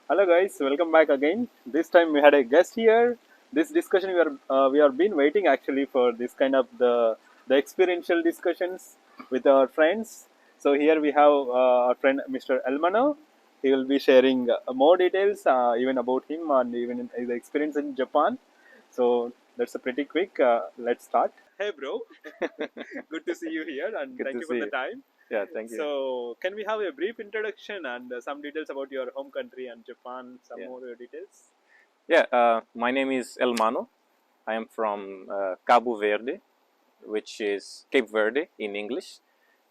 Hello guys, welcome back again. This time we had a guest here. This discussion we are been waiting actually for this kind of the experiential discussions with our friends. So here we have our friend Mr. Elmano. He will be sharing more details even about him and even his experience in Japan. So that's a pretty quick. Let's start. Hey bro, good to see you here and Good thank to you for see the you. time. Yeah, thank you. So, can we have a brief introduction and some details about your home country and Japan? Some Yeah, more details? yeah. My name is Elmano. I am from Cabo Verde, which is Cape Verde in English.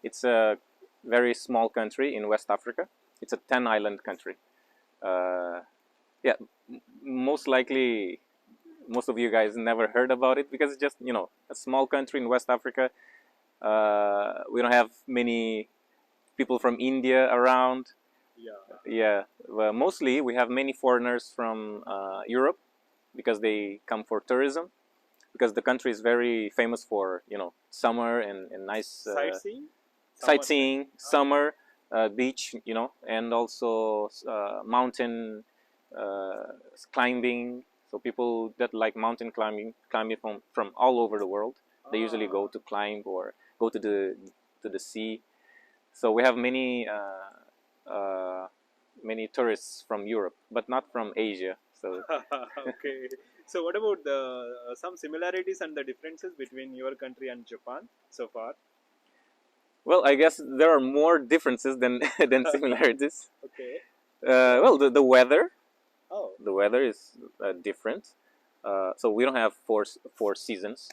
It's a very small country in West Africa. It's a 10-island country. Uh, yeah, most likely, most of you guys never heard about it because it's just a small country in West Africa. We don't have many people from India around. Yeah. Yeah, well, mostly we have many foreigners from Europe because they come for tourism. Because the country is very famous for summer and nice Sightseeing? Summer, right? sightseeing, Ah, summer, beach, and also mountain uh, climbing. So people that like mountain climbing from all over the world, they usually go ah. to climb or go to the sea. So we have many tourists from Europe, but not from Asia. So Okay. So, what about the some similarities and the differences between your country and Japan so far? well, I guess there are more differences than than similarities. Okay. Well, the weather, Oh. the weather is different. So we don't have four seasons,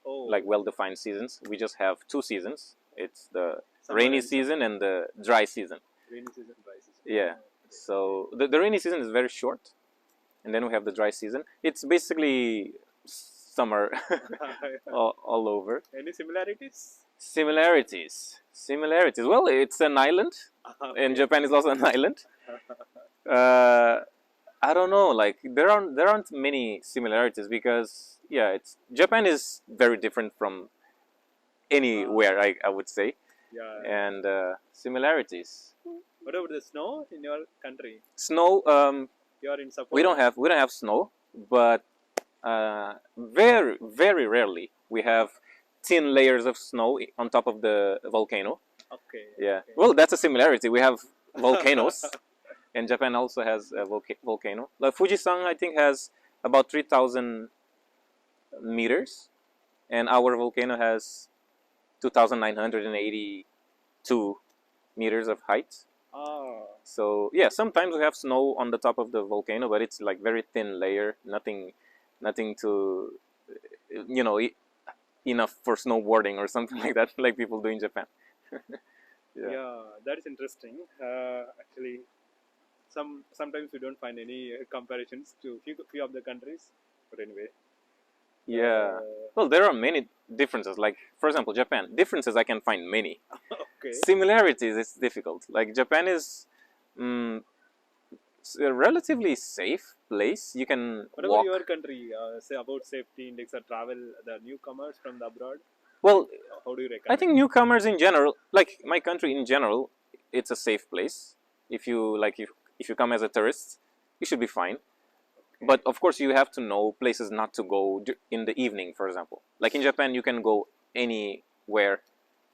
Oh. like well-defined seasons. We just have two seasons. It's the Summer rainy and summer. season and the dry season. Rainy season, dry season. Yeah. Oh, So the rainy season is very short, and then we have the dry season. It's basically summer okay. all over. Any similarities? Similarities. Well, it's an island, and Okay. Japan is also an island. Uh, I don't know. Like there aren't many similarities because yeah, it's Japan is very different from Ah, anywhere. I would say, yeah, yeah. and similarities. What about the snow in your country? Snow. You are in We Sapporo? don't have snow, but very rarely we have thin layers of snow on top of the volcano. Okay, Yeah. okay. Well, that's a similarity. We have volcanoes, and Japan also has a volcano. Like Fujisan, I think, has about 3,000 meters, and our volcano has 2,982 meters of height. Ah, So yeah, sometimes we have snow on the top of the volcano, but it's like very thin layer, nothing to, you know, enough for snowboarding or something like that, like people do in Japan. Yeah. yeah, that is interesting. Actually, sometimes we don't find any comparisons to few of the countries, but anyway. Yeah. Uh, Well, there are many differences. Like, for example, Japan. Differences I can find many. okay. Similarities it's difficult. Like Japan is mm, a relatively safe place. You can What about your walk. country? Say about safety index or travel, the newcomers from the abroad. Well, How do you I recommend? think newcomers in general, like my country in general, it's a safe place. If you come as a tourist, you should be fine. Okay. But of course, you have to know places not to go in the evening, for example. Like in Japan, you can go anywhere,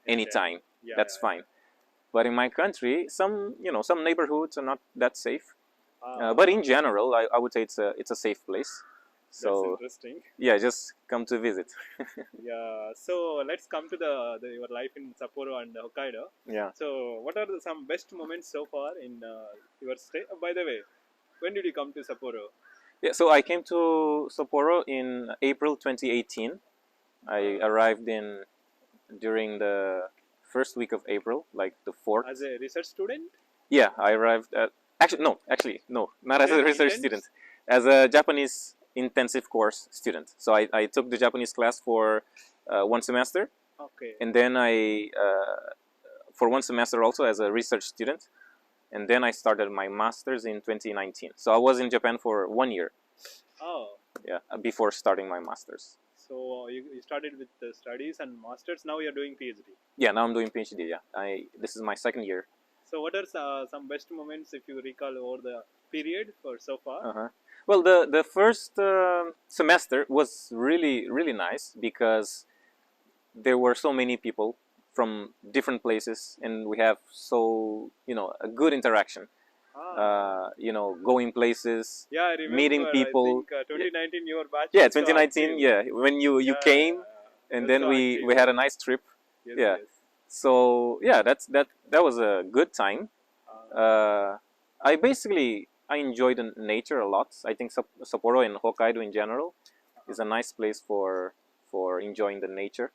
Anytime. anytime. Yeah, That's yeah, fine. But in my country, some neighborhoods are not that safe. yeah. But in general, I would say it's a safe place. That's So interesting. yeah, just come to visit. Yeah. So let's come to the your life in Sapporo and Hokkaido. Yeah. So what are some best moments so far in your stay? By the way, when did you come to Sapporo? Yeah, so I came to Sapporo in April 2018. I Uh, arrived in during the first week of April, like the as 4th. a research student, Yeah, I arrived at actually no, not as a research intense. student, as a Japanese intensive course student. So I took the Japanese class for 1 semester, Okay. and then I for 1 semester also as a research student, and then I started my masters in 2019. So I was in Japan for 1 year, Oh, yeah, before starting my masters. so you started with the studies and masters. Now you're doing PhD. Yeah, now I'm doing PhD. Yeah, I this is my second year. So what are some best moments if you recall over the period for so far? Uh-huh. Well, the first semester was really nice because there were so many people from different places, and we have a good interaction. Ah, Going places, yeah, I meeting remember. I people. think 2019 your batch Yeah, was so 2019. active. Yeah, when you Yeah, came, and that's then so we active. had a nice trip. Yes, Yeah. yes. So yeah, that was a good time. Uh, Uh, I enjoy the nature a lot. I think Sapporo and Hokkaido in general is a nice place for enjoying the nature.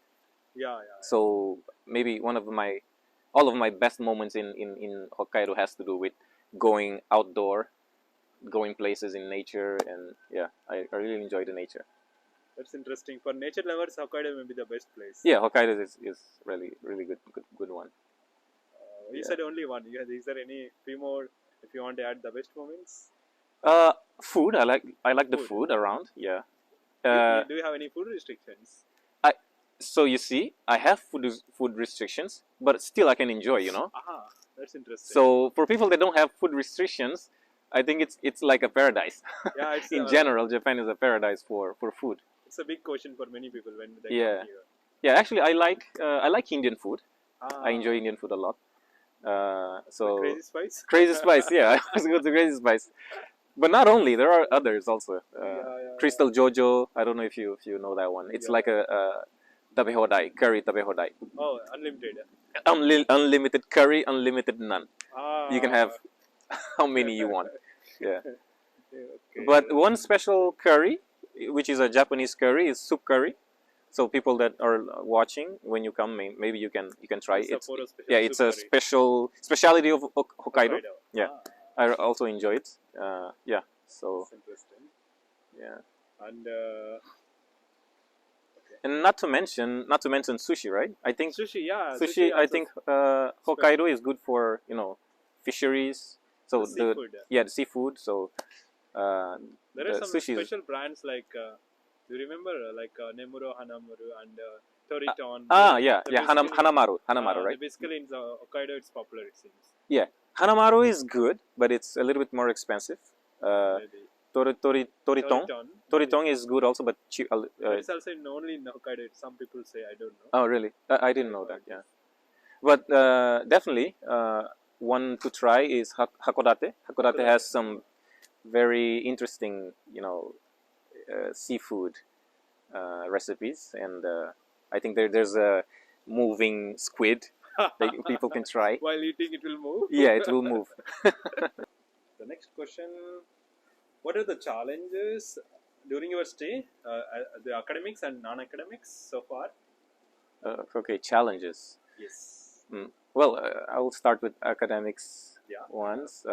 yeah, yeah, So maybe all of my best moments in Hokkaido has to do with going outdoor, going places in nature, and yeah, I really enjoy the nature. that's interesting. For nature lovers, Hokkaido may be the best place. Yeah, Hokkaido is really good one. You Yeah. said only one. Is there any few more if you want to add the best moments? Uh, Food. I like the Food. food around. Yeah. Do you have any food restrictions? I So you see, I have food restrictions, but still I can enjoy. Aha, that's interesting. So for people that don't have food restrictions, I think it's like a paradise. Yeah, it's In general, Japan is a paradise for food. it's a big question for many people when they come Yeah, here. yeah. Actually, I like Indian food. I Ah, enjoy Indian food a lot. the So crazy spice. Crazy Spice, yeah, I was going to Crazy Spice. But not only, there are others also. Yeah, yeah, Crystal Jojo, I don't know if you know that one. It's yeah. like a tabehodai, curry tabehodai. Oh, unlimited. Unlimited curry, unlimited naan. You can have Ah, how many you want. Yeah. But okay. one special curry, which is a Japanese curry, is soup curry. So people that are watching, when you come, maybe you can try It's it. Sapporo Yeah, special soup it's a curry. speciality of Hokkaido. Hokkaido. Yeah, Ah, I also enjoy it. Yeah, so that's interesting. yeah, And and not to mention sushi, right? I think sushi, yeah, sushi sushi. I also think special. Hokkaido is good for fisheries. The So seafood. the seafood. So uh, There are the some sushi is special brands like do you remember like Nemuro, Hanamuru, and Toriton. yeah, The yeah, basically Hanamaru, the right? basically in Hokkaido it's popular it seems. Yeah, Hanamaru is good, but it's a little bit more expensive. Uh, Maybe Toritong. Toriton, maybe Toritong is good also, but cheap. that is also in only in Hokkaido. Some people say I don't know. Oh, really? I didn't I know that. heard Yeah, this. but definitely one to try is Hakodate. Hakodate Hakodate. has some very interesting, seafood recipes, and I think there's a moving squid that people can try. While eating, it will move. Yeah, it will move. The next question: what are the challenges during your stay, the academics and non-academics so far? Okay, challenges. Yes. Well, I will start with academics Yeah. ones.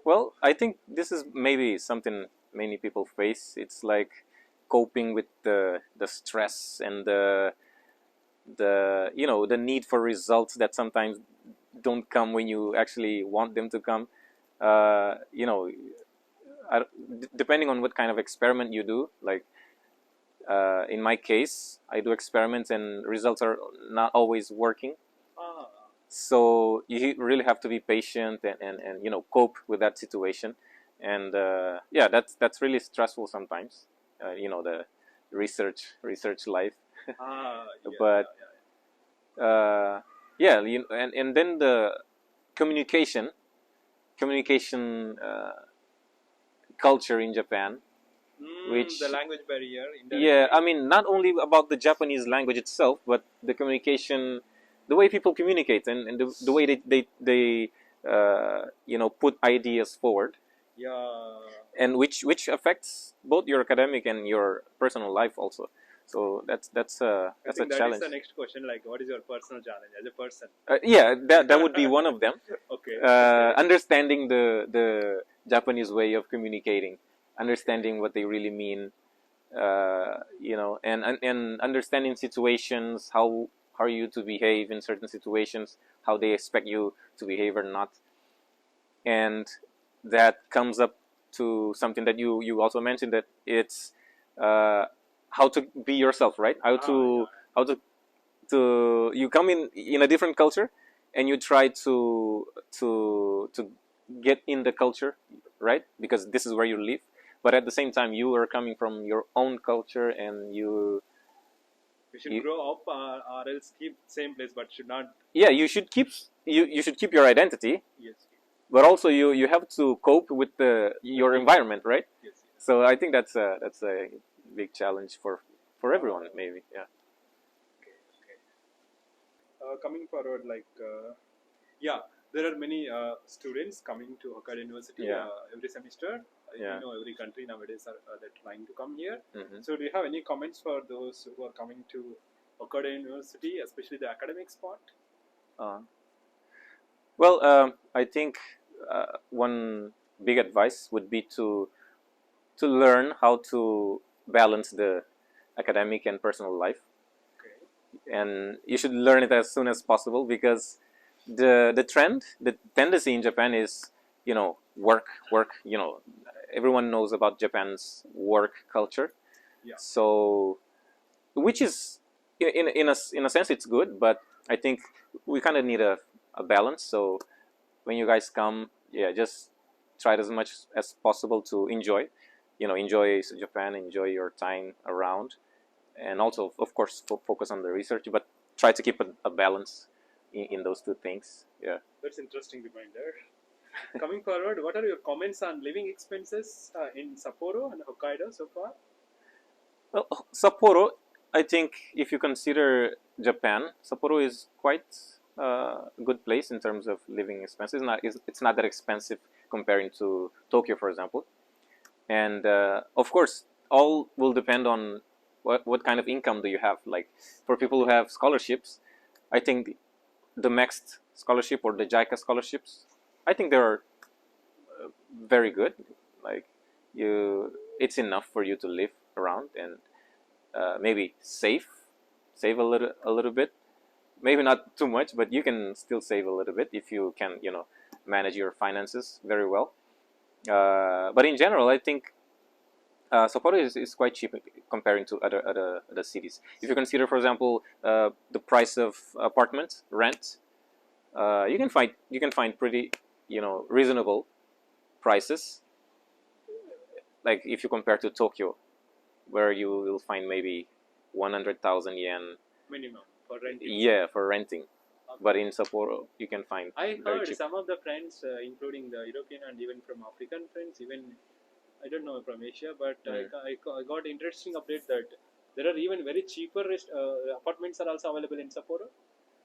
Well, I think this is maybe something many people face. It's like coping with the stress and the need for results that sometimes don't come when you actually want them to come. Uh, you know, Depending on what kind of experiment you do, like in my case, I do experiments and results are not always working. Ah, So you really have to be patient and cope with that situation. And yeah, that's really stressful sometimes. The research life. yeah, But yeah, yeah. yeah, and then the communication communication culture in Japan, The which, language barrier yeah, indirectly. I mean, not only about the Japanese language itself, but the communication, the way people communicate, and the way they put ideas forward, Yeah, and which affects both your academic and your personal life also. So that's a I that's a think that is challenge. the next question. Like, what is your personal challenge as a person? Yeah, that would be one of them. Okay, okay. Understanding the Japanese way of communicating, understanding what they really mean, and understanding situations, how are you to behave in certain situations, how they expect you to behave or not, and that comes up to something that you also mentioned, that it's uh, how to be yourself, right? How Yeah. to how to you come in a different culture, and you try to get in the culture, right? Because this is where you live. But at the same time, you are coming from your own culture, and We should you grow up or else keep same place, but should not. yeah, you should keep your identity, Yes. but also you have to cope with your environment, right? Yes. Yes. So I think that's a big challenge for everyone, maybe. Yeah. Okay. Okay. Coming forward, yeah, there are many students coming to Hokkaido University Yeah. every semester. Yeah. Every country nowadays are they're trying to come here. Hmm. So, do you have any comments for those who are coming to Hokkaido University, especially the academics part? Uh, well, I think one big advice would be to learn how to balance the academic and personal life, Okay. and you should learn it as soon as possible, because the tendency in Japan is, work. Everyone knows about Japan's work culture. Yeah. So, which is in a sense it's good, but I think we kind of need a balance. So when you guys come, yeah, just try as much as possible to enjoy Japan, enjoy your time around, and also of course focus on the research, but try to keep a balance in those two things. Yeah. That's interesting reminder. Coming forward, what are your comments on living expenses in Sapporo and Hokkaido so far? Well, Sapporo, I think if you consider Japan, Sapporo is quite a good place in terms of living expenses. It's not that expensive comparing to Tokyo, for example. And of course, all will depend on what kind of income do you have. Like for people who have scholarships, I think the Mext scholarship or the JICA scholarships, I think they're very good. Like it's enough for you to live around and maybe save a little bit. Maybe not too much, but you can still save a little bit if you can, manage your finances very well. But in general, I think Sapporo is quite cheap comparing to other cities. If you consider, for example, the price of apartment rent, you can find pretty, reasonable prices. Like if you compare to Tokyo, where you will find maybe 100,000 yen, Minimum for renting. yeah, for renting. Okay. But in Sapporo, you can find I very heard cheap. some of the friends, including the European and even from African friends, even I don't know from Asia, but Mm. I got interesting update that there are even very cheaper apartments are also available in Sapporo.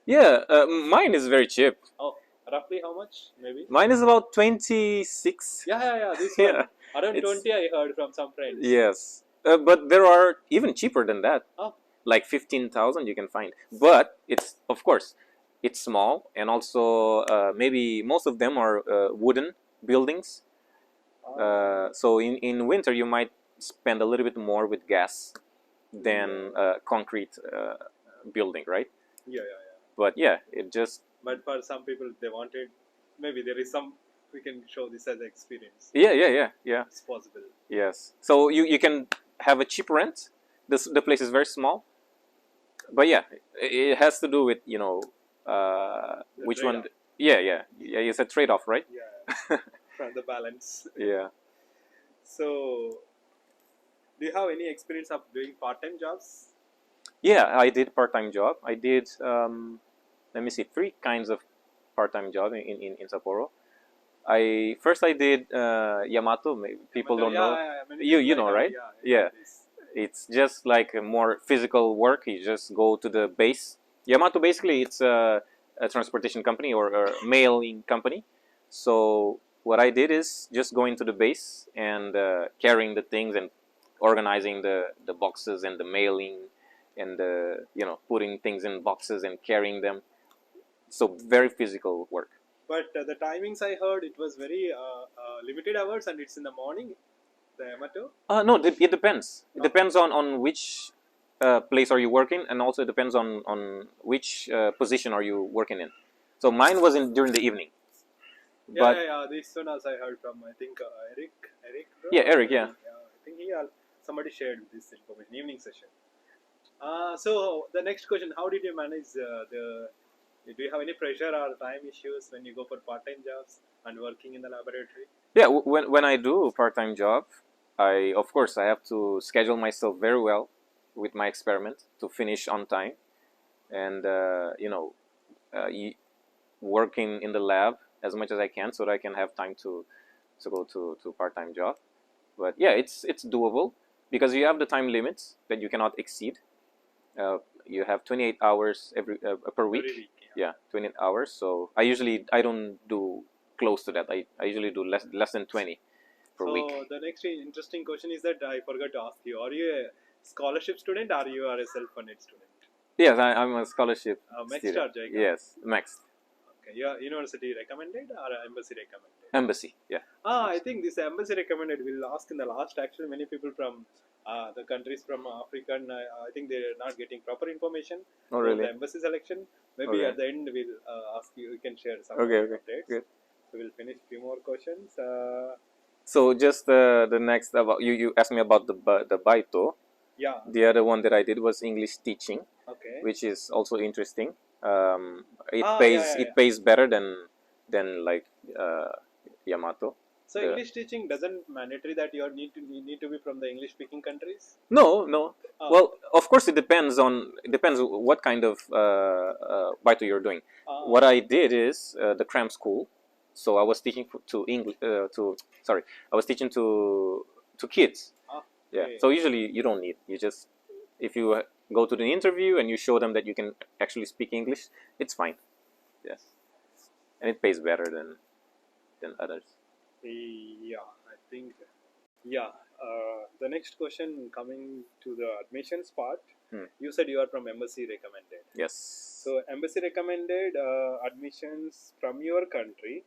Yeah, mine is very cheap. Oh, roughly how much? Maybe. Mine is about 26. Yeah. This one Yeah, around it's 20. I heard from some friends. yes, but there are even cheaper than that. Oh, Like 15,000 you can find, but it's of course it's small, and also maybe most of them are wooden buildings. So in winter you might spend a little bit more with gas than concrete building, right? yeah. But yeah, it just But for some people, they wanted maybe there is some we can show this as experience. yeah. It's possible. Yes. So you can have a cheap rent. The place is very small, but yeah, it has to do with The which one. trade-off. Yeah. It's a trade off, right? Yeah, from the balance. Yeah. So, do you have any experience of doing part-time jobs? Yeah, I did part-time job. I did let me see, three kinds of part-time job in Sapporo. I did Yamato. Maybe people Yamato, don't know. many You people you I know, heard, right? yeah, I Yeah. heard this. It's just like a more physical work. You just go to the base. Yamato basically it's a transportation company, or mailing company. So what I did is just going to the base and carrying the things and organizing the boxes and the mailing and putting things in boxes and carrying them. So very physical work. But the timings I heard it was very limited hours and it's in the morning. The Yamato. No, it depends. It Oh, depends on which place are you working, and also it depends on which position are you working in. So mine was in during the evening, but yeah. This one also I heard from I think Eric, bro, yeah, or Eric, yeah. maybe, I think somebody shared this information evening session. So the next question: how did you manage the? Do you have any pressure or time issues when you go for part-time jobs? and working in the laboratory? Yeah, when I do part-time job, I of course I have to schedule myself very well with my experiment to finish on time, and working in the lab as much as I can so that I can have time to go to part-time job. But yeah, it's doable because you have the time limits that you cannot exceed. You have 28 hours per week. Every week, Yeah, 28 hours. So I don't do close to that. I usually do less than 20 per So week. the next interesting question is that I forgot to ask you: Are you a scholarship student or you are a self-funded student? Yes, I'm a scholarship Mext student. or JICA? Yes, Mext. Okay, your university recommended or embassy recommended? Embassy. Yeah. I think this embassy recommended. We'll ask in the last. Actually, many people from the countries from Africa, and I think they're not getting proper information Oh about really? the embassy selection. Maybe Okay. at the end we'll ask you. You can share some Okay. more Okay. updates. Good. So we'll finish few more questions. So just the next about you asked me about the baito. Yeah. The other one that I did was English teaching, Okay. which is also interesting. Yeah, yeah, It yeah. pays better than like Yamato. So The English teaching doesn't mandatory that you need to be from the English speaking countries. no. Uh, Well, of course it depends what kind of baito you're doing. What uh, I did is the cram school, so I was teaching to English to sorry I was teaching to kids. Yeah. okay. So usually you don't need. You just if you go to the interview and you show them that you can actually speak English, it's fine. Yes, and it pays better than others. Yeah, I think. Yeah. The next question coming to the admissions part. Hmm. You said you are from embassy recommended. Yes. So embassy recommended admissions from your country.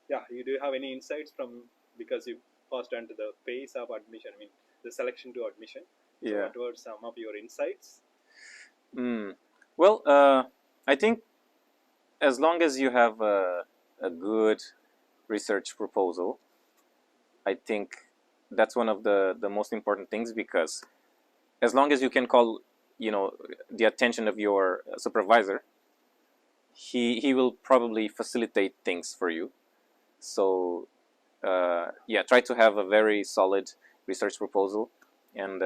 Yeah, you do have any insights from because you passed on to the pace of admission. I mean, the selection to admission. So, Yeah. what were some of your insights? Hmm. Well, I think as long as you have a good research proposal, I think that's one of the most important things because as long as you can call the attention of your supervisor, he will probably facilitate things for you. So yeah, try to have a very solid research proposal and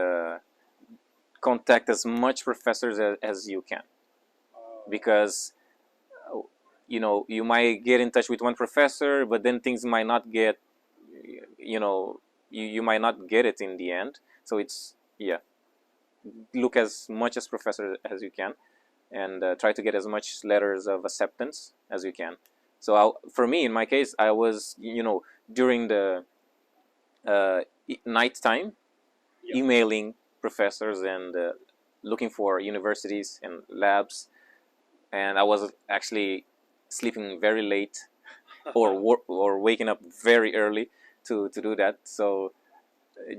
contact as much professors as you can because you might get in touch with one professor, but then things might not get you know you might not get it in the end. So it's yeah, look as much as professor as you can and try to get as much letters of acceptance as you can. So for me, in my case, I was during the night time Yeah. emailing professors and looking for universities and labs, and I was actually sleeping very late or waking up very early to do that. So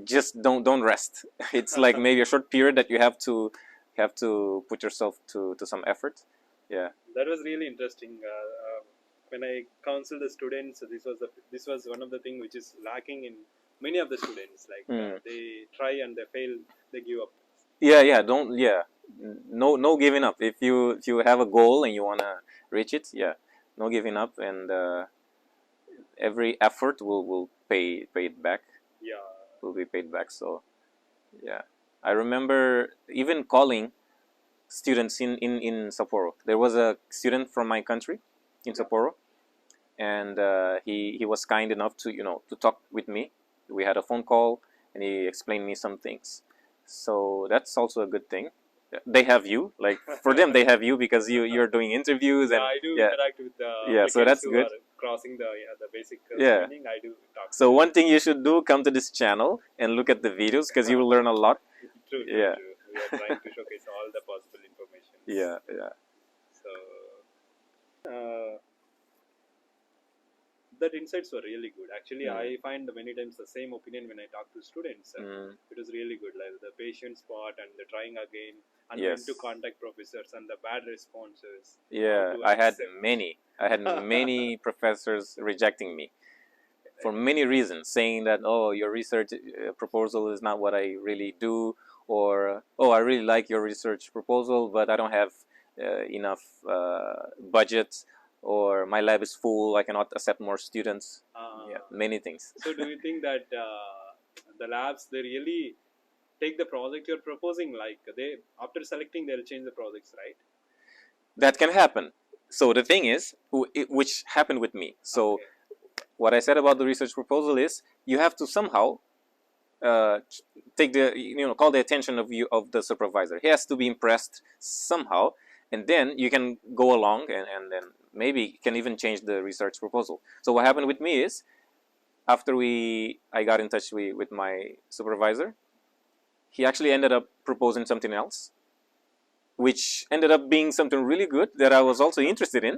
just don't rest. It's like maybe a short period that you have to put yourself to some effort. Yeah. That was really interesting. When I counsel the students, this was one of the things which is lacking in many of the students. Like Mm. they try and they fail, they give up. Yeah. Don't yeah. No giving up. If you have a goal and you wanna reach it, yeah, no giving up, and every effort will pay it back. Yeah, Will be paid back. So yeah, I remember even calling students in Sapporo. There was a student from my country in yeah, Sapporo, and he was kind enough to talk with me. We had a phone call, and he explained me some things. So that's also a good thing. They have you, like for them, they have you because you're doing interviews yeah. and I do yeah, interact with the yeah. So applicants that's who good. are crossing the basic Yeah. screening. I do talk to So them. one thing you should do: come to this channel and look at the videos because you will learn a lot. True, true, Yeah, true. We are trying to showcase all the possible information. yeah. So that insights were really good. Actually, Mm. I find many times the same opinion when I talk to students. Mm. It was really good, like the patience part and the trying again and when to Yes. contact professors and the bad responses, how Yeah, to I had accept. many. I had many professors rejecting me for many reasons, saying that your research proposal is not what I really do, or I really like your research proposal, but I don't have enough budget, or my lab is full, I cannot accept more students. Yeah, Ah. many things. So do you think that the labs, they really take the project you're proposing, like they, after selecting, they'll change the projects, right? That can happen. So the thing is, which happened with me. So Okay. what I said about the research proposal is you have to somehow uh, take the, call the attention of the supervisor. He has to be impressed somehow, and then you can go along, and then maybe can even change the research proposal. So what happened with me is, after I got in touch with my supervisor, he actually ended up proposing something else, which ended up being something really good that I was also interested in.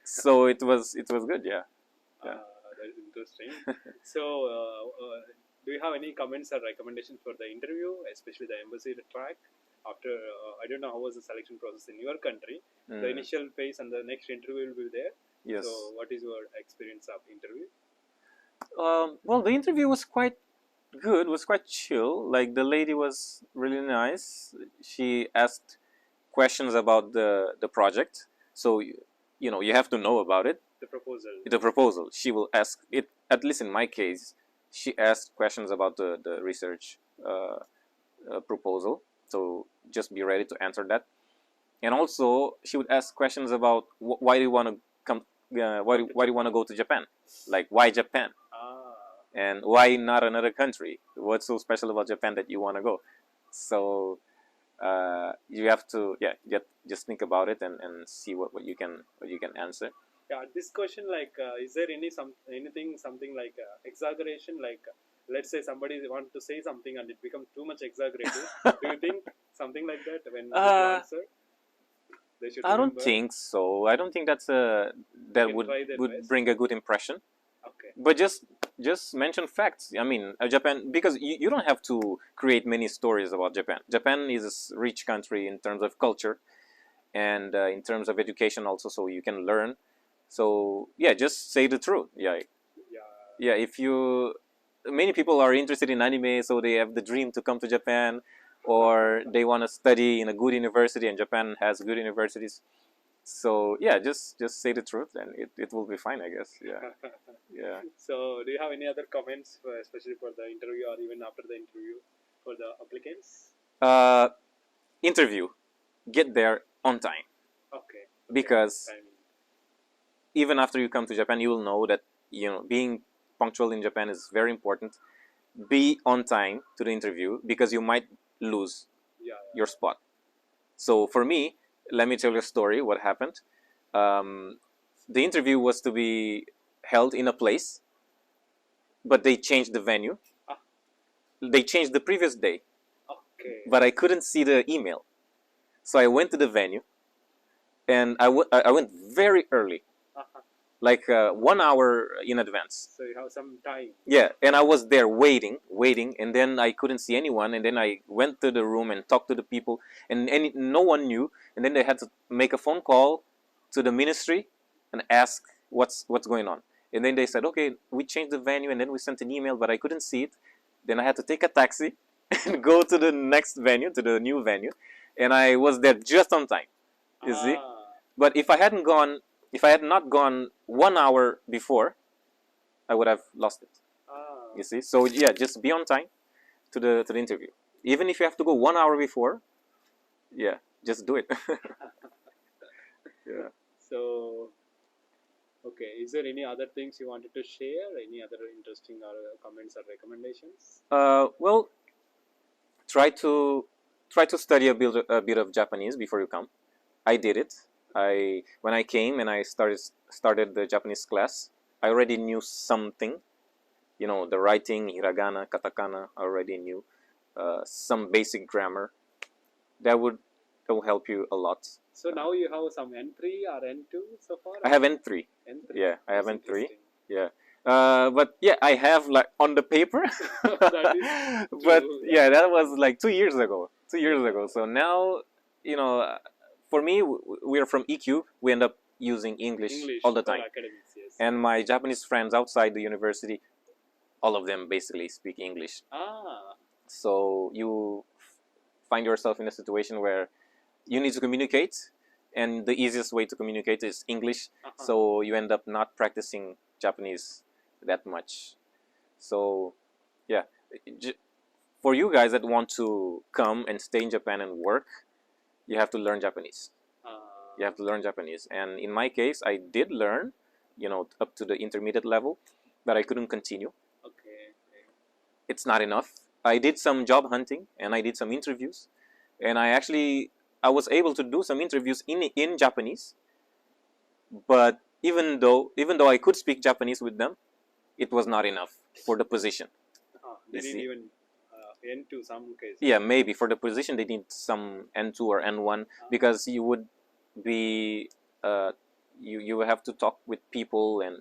So it was good, yeah. Yeah. That is interesting. So, do you have any comments or recommendations for the interview, especially the embassy track? After, I don't know how was the selection process in your country. The initial phase and the next interview will be there. Yes. So, what is your experience of interview? Well, the interview was quite good, was quite chill. Like, the lady was really nice. She asked questions about the project, so you have to know about it. The proposal. The proposal, she will ask it. At least in my case, she asked questions about the research proposal. So just be ready to answer that. And also, she would ask questions about why do you want to come, why do you want to go to Japan, like why Japan, Ah. and why not another country? What's so special about Japan that you want to go? So you have to, just think about it, and see what you can answer. Yeah, this question, like, is there anything, something like exaggeration, like, let's say somebody want to say something and it becomes too much exaggerated. Do you think something like that when people answer, they should I don't remember? think so. I don't think that Can would try their would best. bring a good impression. Okay. But just mention facts. I mean, Japan, because you don't have to create many stories about Japan. Japan is a rich country in terms of culture, and in terms of education also, so you can learn. So yeah, just say the truth. Yeah, Yeah. yeah. If you Many people are interested in anime, so they have the dream to come to Japan, or they want to study in a good university, and Japan has good universities. So yeah, just say the truth, and it will be fine, I guess. Yeah, yeah. So, do you have any other comments, especially for the interview or even after the interview for the applicants? Uh, Interview, get there on time, Okay. because Timing. even after you come to Japan, you will know that being punctual in Japan is very important. Be on time to the interview, because you might lose Yeah. your spot. So for me, let me tell you a story. What happened? The interview was to be held in a place, but they changed the venue. Ah, They changed the previous day, okay. but I couldn't see the email. So I went to the venue, and I went very early, like 1 hour in advance. So you have some time. Yeah, and I was there waiting, and then I couldn't see anyone, and then I went to the room and talked to the people, and no one knew, and then they had to make a phone call to the ministry and ask what's going on, and then they said, okay, we changed the venue, and then we sent an email, but I couldn't see it. Then I had to take a taxi and go to the next venue, to the new venue, and I was there just on time. You see, Ah. but if I had not gone 1 hour before, I would have lost it. Ah. You see, so yeah, just be on time to the interview. Even if you have to go 1 hour before, yeah, just do it. Yeah. So, okay, is there any other things you wanted to share? Any other interesting or comments or recommendations? Well, try to study a bit of Japanese before you come. I did it. When I came and I started the Japanese class, I already knew something. The writing, hiragana, katakana, I already knew. Some basic grammar. That will help you a lot. So now you have some N3 or N2 so far? I have N3. N3. Yeah, I have That's N3. interesting. Yeah. But yeah, I have, like, on the paper. That is But true. yeah, that was like 2 years ago. 2 years ago. So now, you know, for me, we are from EQ. We end up using English all the for time. academics, yes. And my Japanese friends outside the university, all of them basically speak English. Ah. So you find yourself in a situation where you need to communicate, and the easiest way to communicate is English. Uh-huh. So you end up not practicing Japanese that much. So yeah, for you guys that want to come and stay in Japan and work, you have to learn Japanese. You have to learn Japanese. And in my case, I did learn, up to the intermediate level, but I couldn't continue. Okay. It's not enough. I did some job hunting and I did some interviews, and I was able to do some interviews in Japanese. But even though I could speak Japanese with them, it was not enough for the position. They You need see? even N2 some cases. Yeah, maybe for the position they need some N2 or N1 because you would be you have to talk with people and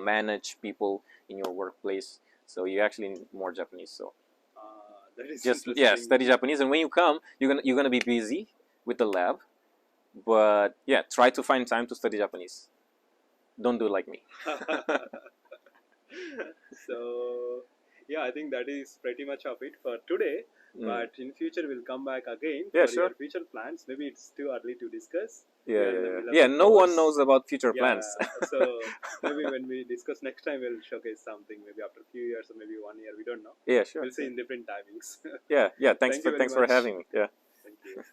manage people in your workplace. So you actually need more Japanese. So That is just interesting. study Japanese, and when you come, you're gonna be busy with the lab, but try to find time to study Japanese. Don't do like me. So I think that is pretty much of it for today. But in future we'll come back again Yeah, for sure. your future plans. Maybe it's too early to discuss. We Yeah, are in the yeah, middle of yeah. the No one course. knows about future plans. So maybe when we discuss next time, we'll showcase something. Maybe after a few years or maybe 1 year. We don't know. Yeah, sure. We'll see in different timings. Yeah. Thanks Thank you very for much. having me. Yeah. Thank you.